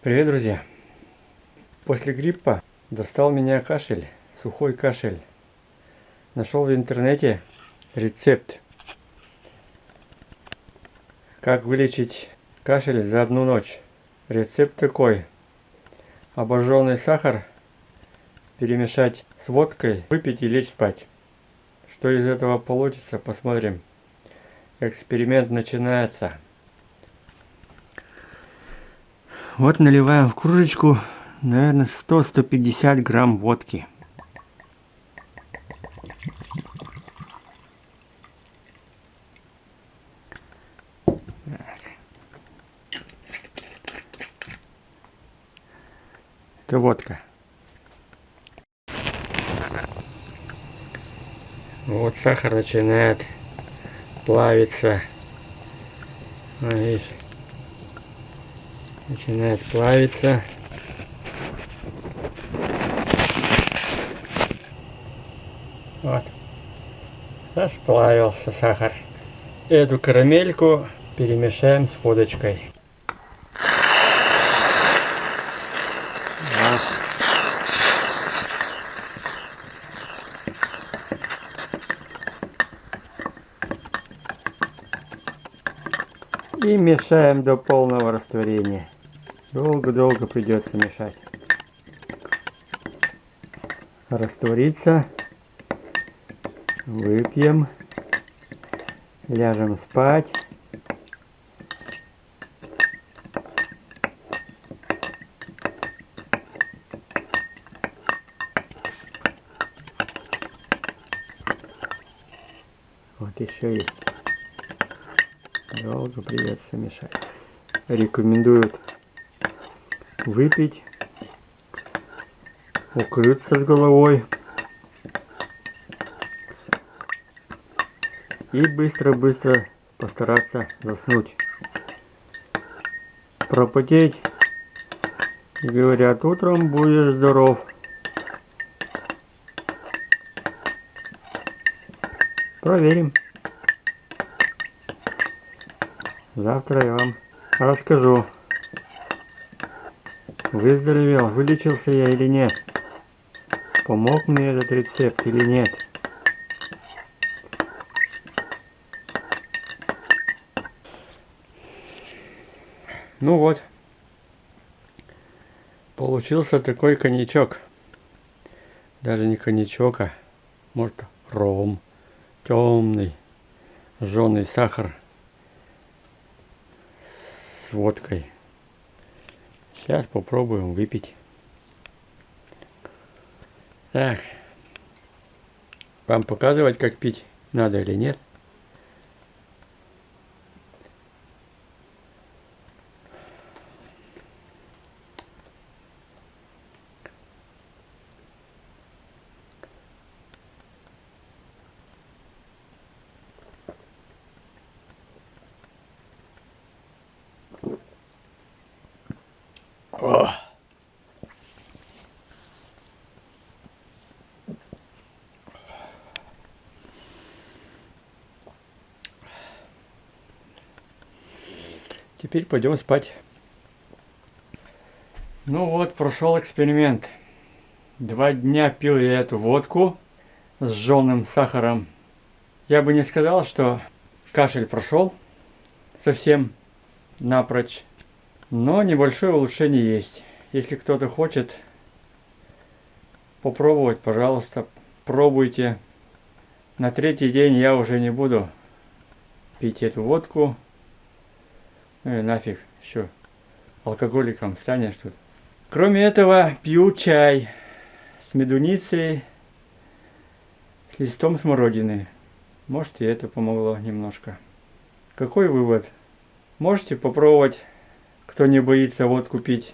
Привет, друзья! После гриппа достал меня кашель, сухой кашель. Нашел в интернете рецепт, как вылечить кашель за одну ночь. Рецепт такой: обожженный сахар перемешать с водкой, выпить и лечь спать. Что из этого получится, посмотрим. Эксперимент начинается. Вот наливаем в кружечку, наверное, 100-150 грамм водки. Это водка. Вот сахар начинает плавиться. Видишь, начинает плавиться. Вот, расплавился сахар. Эту карамельку перемешаем с водочкой. И мешаем до полного растворения. Долго-долго придется мешать. Растворится. Выпьем. Ляжем спать. Вот еще есть. Долго придется мешать. Рекомендуют выпить, укрыться с головой и быстро-быстро постараться заснуть. Пропотеть, и говорят, утром будешь здоров. Проверим. Завтра я вам расскажу, выздоровел, вылечился я или нет, помог мне этот рецепт или нет. Ну вот, получился такой коньячок. Даже не коньячок, а может ром. Темный, жженый сахар с водкой. Сейчас попробуем выпить. Так, вам показывать, как пить надо или нет? О! Теперь пойдем спать. Ну вот, прошел эксперимент. 2 дня пил я эту водку с жженым сахаром. Я бы не сказал, что кашель прошел совсем напрочь, но небольшое улучшение есть. Если кто-то хочет попробовать, пожалуйста, пробуйте. На 3-й день я уже не буду пить эту водку. Ну и нафиг, еще алкоголиком станешь тут. Кроме этого, пью чай с медуницей, с листом смородины. Может, и это помогло немножко. Какой вывод? Можете попробовать, кто не боится водку пить.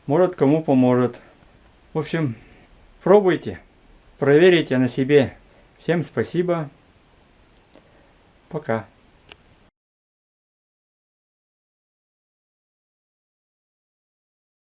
Может, кому поможет. В общем, пробуйте, проверите на себе. Всем спасибо. Пока.